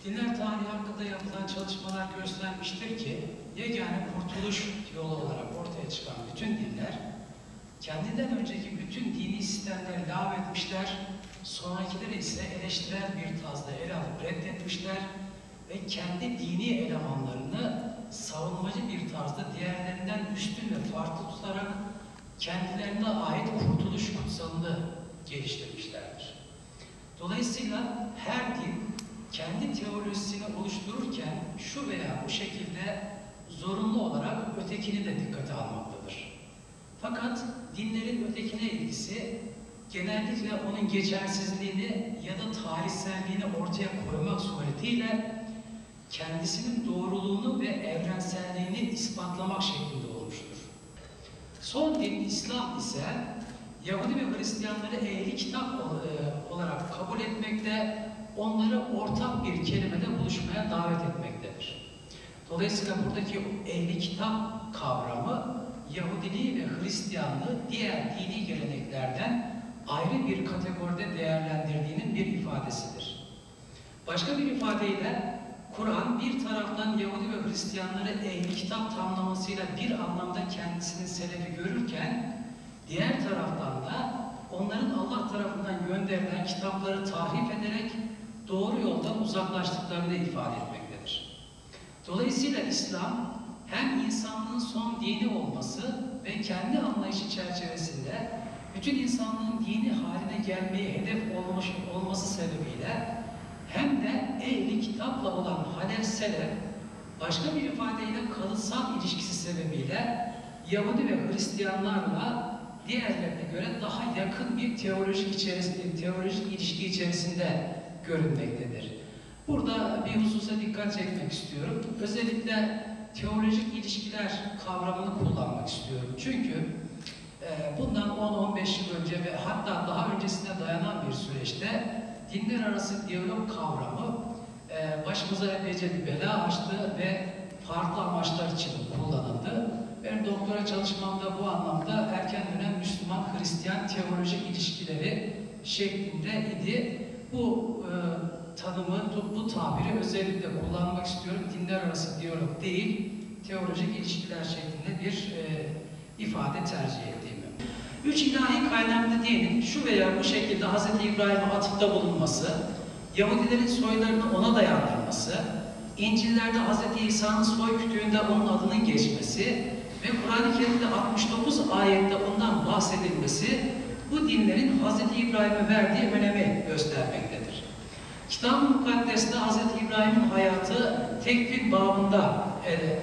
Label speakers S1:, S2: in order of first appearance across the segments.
S1: Dinler tarihi hakkında yapılan çalışmalar göstermiştir ki, yegane kurtuluş yolu olarak ortaya çıkan bütün dinler, kendinden önceki bütün dini sistemleri lağvetmişler, sonrakileri ise eleştirel bir tarzda ele alıp reddetmişler ve kendi dini elemanlarını savunmacı bir tarzda diğerlerinden üstün ve farklı tutarak kendilerine ait kurtuluş kutsalını geliştirmişlerdir. Dolayısıyla her din kendi teolojisini oluştururken şu veya bu şekilde zorunlu olarak ötekini de dikkate almaktadır. Fakat dinlerin ötekine ilgisi genellikle onun geçersizliğini ya da tarihselliğini ortaya koymak suretiyle kendisinin doğruluğunu ve evrenselliğini ispatlamak şeklinde olmuştur. Son din İslam ise Yahudi ve Hristiyanları ehli kitap olarak kabul etmekte, onları ortak bir kelimede buluşmaya davet etmektedir. Dolayısıyla buradaki ehli kitap kavramı Yahudiliği ve Hristiyanlığı diğer dini geleneklerden ayrı bir kategoride değerlendirdiğinin bir ifadesidir. Başka bir ifadeyle Kur'an bir taraftan Yahudi ve Hristiyanları ehli kitap tamlamasıyla bir anlamda kendisini selefi görürken, diğer taraftan da onların Allah tarafından gönderilen kitapları tahrif ederek doğru yoldan uzaklaştıklarını ifade etmektedir. Dolayısıyla İslam hem insanlığın son dini olması ve kendi anlayışı çerçevesinde bütün insanlığın dini haline gelmeyi hedef olması sebebiyle hem de ehli kitapla olan halef-selef, başka bir ifadeyle kalıtsal ilişkisi sebebiyle Yahudi ve Hristiyanlarla diğerlerine göre daha yakın bir teolojik ilişki içerisinde görünmektedir. Burada bir hususa dikkat çekmek istiyorum. Özellikle teolojik ilişkiler kavramını kullanmak istiyorum. Çünkü bundan 10-15 yıl önce ve hatta daha öncesine dayanan bir süreçte dinler arası diyalog kavramı başımıza epeyce bir bela açtı ve farklı amaçlar için kullanıldı. Benim doktora çalışmamda bu anlamda erken dönem Müslüman-Hristiyan teolojik ilişkileri şeklinde idi. Bu tanımı, bu tabiri özellikle kullanmak istiyorum. Dinler arası diyalog değil, teolojik ilişkiler şeklinde bir ifade tercih ettiğimi. Üç ilahi kaynaklı dinin şu veya bu şekilde Hz. İbrahim'e atıfta bulunması, Yahudilerin soylarını ona dayandırması, İncil'lerde Hz. İsa'nın soy kütüğünde onun adının geçmesi ve Kur'an-ı Kerim'de 69 ayette ondan bahsedilmesi bu dinlerin Hz. İbrahim'e verdiği önemi göstermektedir. Kitab-ı Mukaddes'te Hz. İbrahim'in hayatı tekvin babında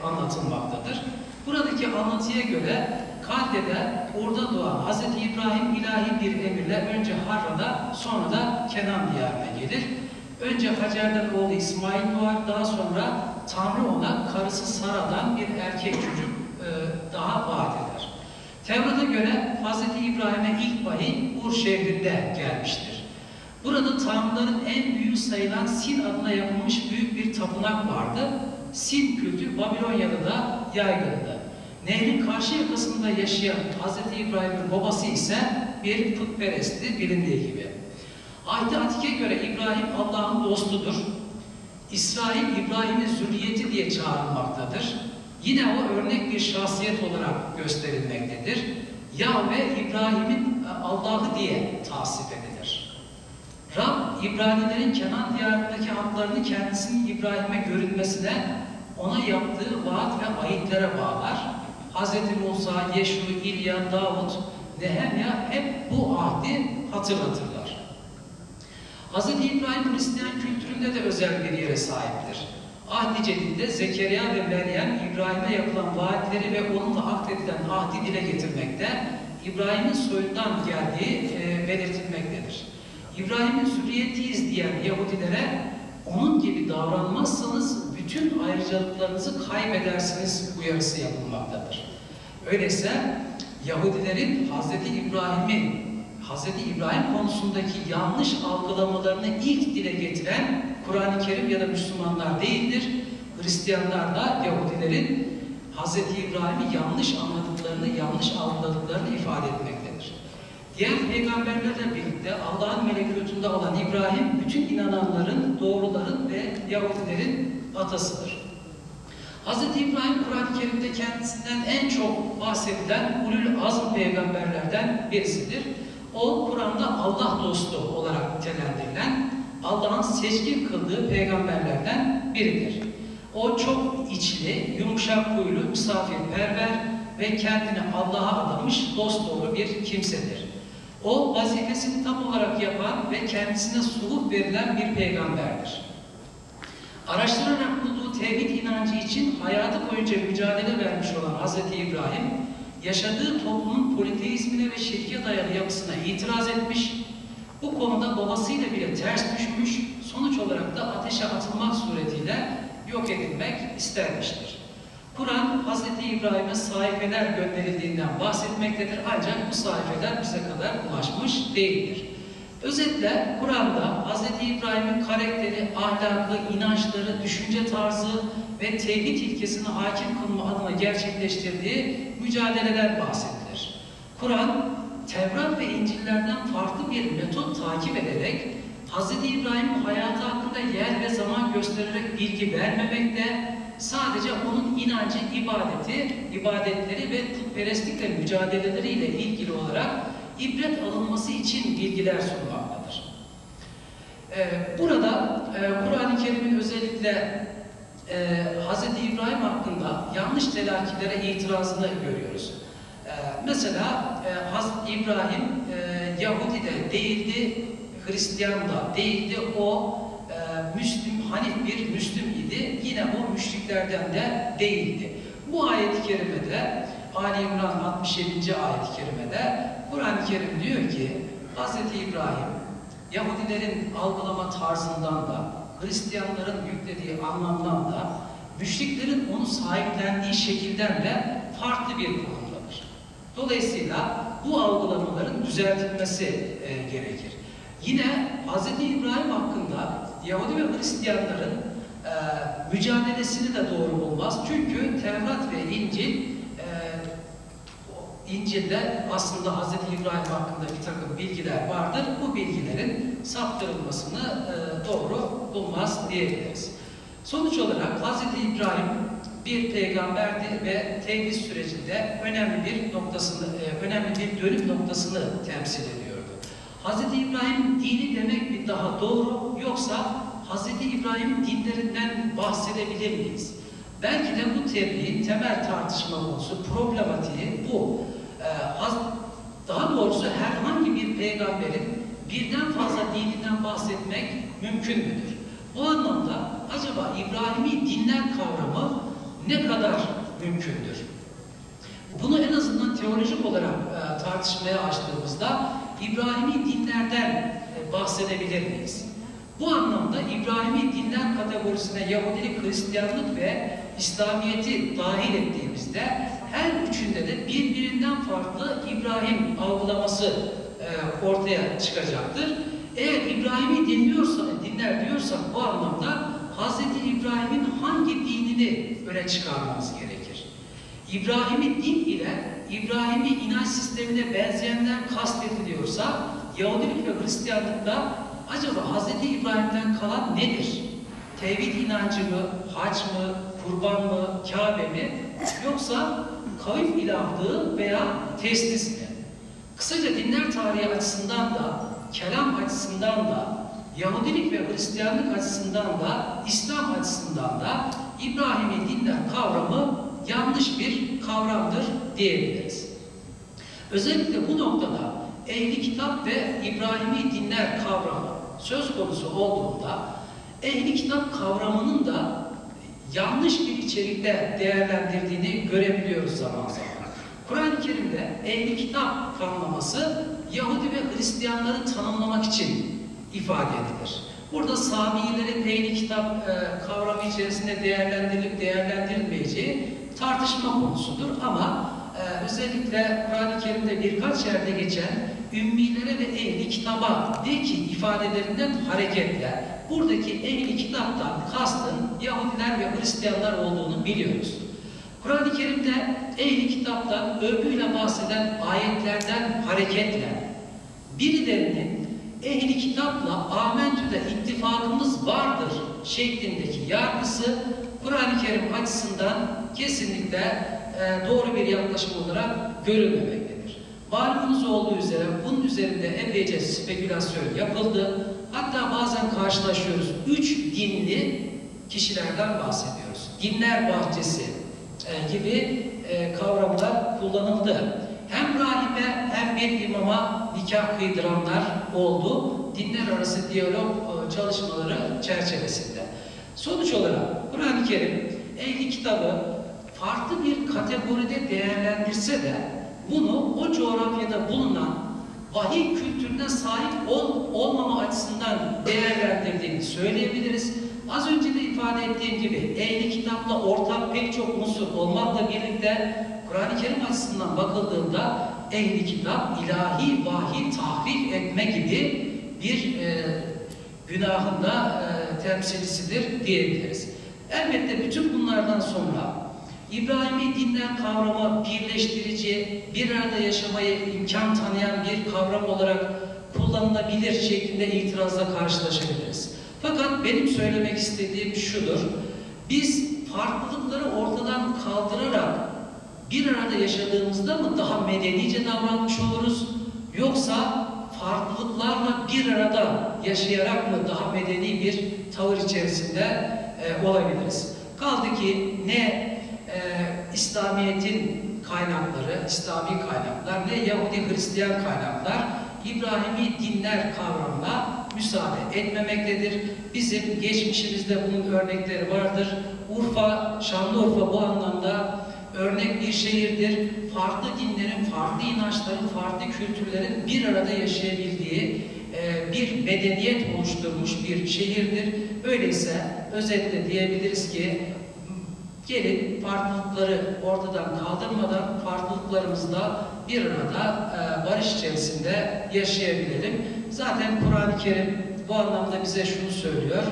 S1: anlatılmaktadır. Buradaki anlatıya göre Kalde'de orada doğan Hz. İbrahim ilahi bir emirle önce Harran'a sonra da Kenan diyarına gelir. Önce Hacer'den oğlu İsmail doğar, daha sonra Tanrı ona karısı Sara'dan bir erkek çocuk daha vaat eder. Tevrat'a göre Hz. İbrahim'e ilk vahiy Ur şehrinde gelmiştir. Burada tanrıların en büyüğü sayılan Sin adına yapılmış büyük bir tapınak vardı. Sin kültü Babilonya'da da yaygındı. Nehrin karşı yakasında yaşayan Hz. İbrahim'in babası ise bir putperestti bilindiği gibi. Ahd-i Atik'e göre İbrahim Allah'ın dostudur. İsrail İbrahim'in zürriyeti diye çağrılmaktadır. Yine o örnek bir şahsiyet olarak gösterilmektedir. Yahve İbrahim'in Allah'ı diye tasvip edilir. Rab, İbranilerin Kenan diyarındaki haklarını kendisinin İbrahim'e görünmesine, ona yaptığı vaat ve ahitlere bağlar. Hz. Musa, Yeşu, İlya, Davud, Nehemya hep bu ahdi hatırlatırlar. Hz. İbrahim Hristiyan kültüründe de özel bir yere sahiptir. Ahd-i Cedid'de Zekeriya ve Meryem İbrahim'e yapılan vaatleri ve onunla akdedilen ahdi dile getirmekte, İbrahim'in soyundan geldiği belirtilmektedir. İbrahim'in zürriyetiyiz diyen Yahudilere onun gibi davranmazsanız bütün ayrıcalıklarınızı kaybedersiniz uyarısı yapılmaktadır. Öyleyse Yahudilerin Hz. İbrahim konusundaki yanlış algılamalarını ilk dile getiren Kur'an-ı Kerim ya da Müslümanlar değildir. Hristiyanlar da Yahudilerin Hz. İbrahim'i yanlış anladıklarını, yanlış algıladıklarını ifade etmektedir. Diğer peygamberlerle birlikte Allah'ın melekutunda olan İbrahim, bütün inananların, doğruların ve Yahudilerin atasıdır. Hz. İbrahim Kur'an-ı Kerim'de kendisinden en çok bahsedilen ulul azm peygamberlerden birisidir. O Kur'an'da Allah dostu olarak nitelendirilen, Allah'ın seçkin kıldığı peygamberlerden biridir. O çok içli, yumuşak huylu, misafirperver ve kendini Allah'a adamış dosdoğru bir kimsedir. O vazifesini tam olarak yapan ve kendisine sulh verilen bir peygamberdir. Araştırarak bulduğu tevhid inancı için hayatı boyunca mücadele vermiş olan Hz. İbrahim, yaşadığı toplumun politeizmine ve şirke dayalı yapısına itiraz etmiş, bu konuda babasıyla bile ters düşmüş, sonuç olarak da ateşe atılmak suretiyle yok edilmek istenmiştir. Kur'an, Hz. İbrahim'e sahifeler gönderildiğinden bahsetmektedir, ancak bu sahifeler bize kadar ulaşmış değildir. Özetle Kur'an'da Hz. İbrahim'in karakteri, ahlakı, inançları, düşünce tarzı ve tevhid ilkesini hakim kılma adına gerçekleştirdiği mücadeleden bahsedilir. Kur'an, Tevrat ve İncil'lerden farklı bir metot takip ederek Hz. İbrahim'in hayatı hakkında yer ve zaman göstererek bilgi vermemekte, sadece onun inancı, ibadetleri ve putperestlikle mücadeleleriyle ilgili olarak ibret alınması için bilgiler sunmaktadır. Burada Kur'an-ı Kerim'in özellikle Hz. İbrahim hakkında yanlış telakkilere itirazını görüyoruz. Mesela Hz. İbrahim Yahudi de değildi, Hristiyan da değildi, o Müslüm, Hanif bir Müslüm idi, yine o müşriklerden de değildi. Bu ayet-i kerimede, Ali İmran 67. ayet-i kerimede Kur'an-ı Kerim diyor ki, Hz. İbrahim, Yahudilerin algılama tarzından da, Hristiyanların yüklediği anlamdan da, müşriklerin onu sahiplendiği şekilden de farklı bir konumdadır. Dolayısıyla bu algılamaların düzeltilmesi gerekir. Yine Hz. İbrahim hakkında Yahudi ve Hristiyanların mücadelesini de doğru bulmaz. Çünkü Tevrat ve İncil'de aslında Hz. İbrahim hakkında bir takım bilgiler vardır. Bu bilgilerin saptırılmasını doğru bulmaz diyebiliriz. Sonuç olarak Hz. İbrahim bir peygamberdi ve tevhid sürecinde önemli bir dönüm noktasını temsil ediyordu. Hz. İbrahim dini demek mi daha doğru, yoksa Hz. İbrahim dinlerinden bahsedebilir miyiz? Belki de bu tebliğin temel tartışma konusu, problematiği bu. Daha doğrusu herhangi bir peygamberin birden fazla dininden bahsetmek mümkün müdür? Bu anlamda acaba İbrahimi dinler kavramı ne kadar mümkündür? Bunu en azından teolojik olarak tartışmaya açtığımızda İbrahimi dinlerden bahsedebilir miyiz? Bu anlamda İbrahimi dinler kategorisine Yahudilik, Hristiyanlık ve İslamiyet'i dahil ettiğimizde her üçünde de birbirinden farklı İbrahim algılaması ortaya çıkacaktır. Eğer İbrahimi dinler diyorsak bu anlamda Hz. İbrahim'in hangi dinini öne çıkarmamız gerekir? İbrahimi din ile İbrahimi inanç sistemine benzeyenler kastediliyorsa Yahudilik ve Hristiyanlıkta acaba Hz. İbrahim'den kalan nedir? Tevhid inancı mı, hac mı, kurban mı, Kabe mi, yoksa kavim ilahlığı veya testis mi? Kısaca dinler tarihi açısından da, kelam açısından da, Yahudilik ve Hristiyanlık açısından da, İslam açısından da İbrahimi dinler kavramı yanlış bir kavramdır diyebiliriz. Özellikle bu noktada ehli kitap ve İbrahimi dinler kavramı söz konusu olduğunda ehli kitap kavramının da yanlış bir içerikte değerlendirdiğini görebiliyoruz zaman zaman. Kur'an-ı Kerim'de ehli kitap tanımlaması Yahudi ve Hristiyanları tanımlamak için ifade edilir. Burada Samiyilerin ehli kitap kavramı içerisinde değerlendirilip değerlendirilmeyeceği tartışma konusudur ama özellikle Kur'an-ı Kerim'de birkaç yerde geçen ümmilere ve ehli kitaba de ki ifadelerinden hareketle buradaki ehli kitaptan kastın Yahudiler ve Hristiyanlar olduğunu biliyoruz. Kur'an-ı Kerim'de ehli kitaptan övgüyle bahseden ayetlerden hareketle birilerinin ehli kitapla amentü'de ittifakımız vardır şeklindeki yargısı Kur'an-ı Kerim açısından kesinlikle doğru bir yaklaşım olarak görülmemektedir. Malumunuz olduğu üzere bunun üzerinde epeyce spekülasyon yapıldı. Hatta bazen karşılaşıyoruz. 3 dinli kişilerden bahsediyoruz. Dinler bahçesi gibi kavramlar kullanıldı. Hem rahibe hem bir imama nikah kıydıranlar oldu. Dinler arası diyalog çalışmaları çerçevesinde. Sonuç olarak Kur'an-ı Kerim ehli kitabı farklı bir kategoride değerlendirse de bunu o coğrafyada bulunan vahiy kültürüne sahip olmama açısından değerlendirdiğini söyleyebiliriz. Az önce de ifade ettiğim gibi ehli kitapla ortak pek çok unsur olmakla birlikte Kur'an-ı Kerim açısından bakıldığında ehli kitap ilahi vahiy tahrif etme gibi bir günahın da temsilcisidir diyebiliriz. Elbette bütün bunlardan sonra İbrahimi dinler kavramı birleştirici, bir arada yaşamaya imkan tanıyan bir kavram olarak kullanılabilir şeklinde itirazla karşılaşabiliriz. Fakat benim söylemek istediğim şudur: biz farklılıkları ortadan kaldırarak bir arada yaşadığımızda mı daha medenice davranmış oluruz, yoksa farklılıklarla bir arada yaşayarak mı daha medeni bir tavır içerisinde olabiliriz? Kaldı ki ne İslamiyet'in kaynakları, İslami kaynaklar, ne Yahudi Hristiyan kaynaklar İbrahimi dinler kavramına müsaade etmemektedir. Bizim geçmişimizde bunun örnekleri vardır. Urfa, Şanlıurfa bu anlamda örnek bir şehirdir. Farklı dinlerin, farklı inançların, farklı kültürlerin bir arada yaşayabildiği bir medeniyet oluşturmuş bir şehirdir. Öyleyse özetle diyebiliriz ki gelin farklılıkları ortadan kaldırmadan farklılıklarımızla bir arada barış içerisinde yaşayabilelim. Zaten Kur'an-ı Kerim bu anlamda bize şunu söylüyor: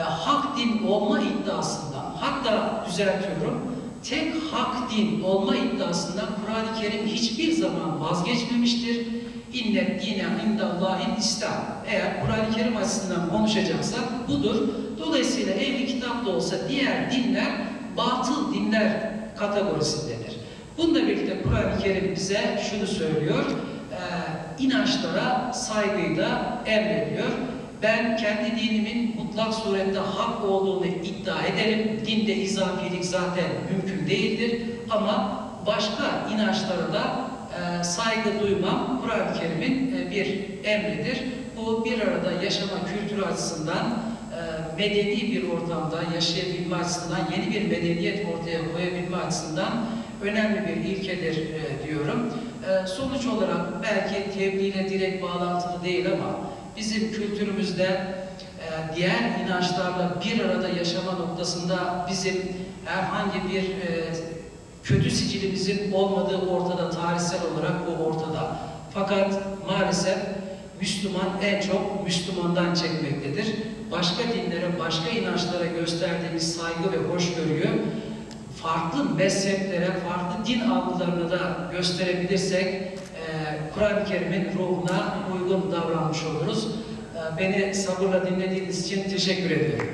S1: hak din olma iddiasından, hatta düzeltiyorum, tek hak din olma iddiasından Kur'an-ı Kerim hiçbir zaman vazgeçmemiştir. İnne dine indallahil İslam. Eğer Kur'an-ı Kerim açısından konuşacaksak budur. Dolayısıyla ehli kitap da olsa diğer dinler batıl dinler kategorisindedir. Bununla birlikte Kur'an-ı Kerim bize şunu söylüyor: inançlara saygıyı da emrediyor. Ben kendi dinimin mutlak surette hak olduğunu iddia ederim. Dinde izafilik zaten mümkün değildir. Ama başka inançlara da saygı duymam Kur'an-ı Kerim'in bir emridir. Bu bir arada yaşama kültürü açısından medeni bir ortamda yaşayabilme açısından, yeni bir medeniyet ortaya koyabilme açısından önemli bir ilkedir diyorum. Sonuç olarak belki tebliğ ile direkt bağlantılı değil ama bizim kültürümüzde diğer inançlarla bir arada yaşama noktasında bizim herhangi bir kötü sicilimizin olmadığı ortada, tarihsel olarak bu ortada. Fakat maalesef Müslüman en çok Müslümandan çekmektedir. Başka dinlere, başka inançlara gösterdiğimiz saygı ve hoşgörüyü farklı mezheplere, farklı din algılarına da gösterebilirsek Kur'an-ı Kerim'in ruhuna uygun davranmış oluruz. Beni sabırla dinlediğiniz için teşekkür ediyorum.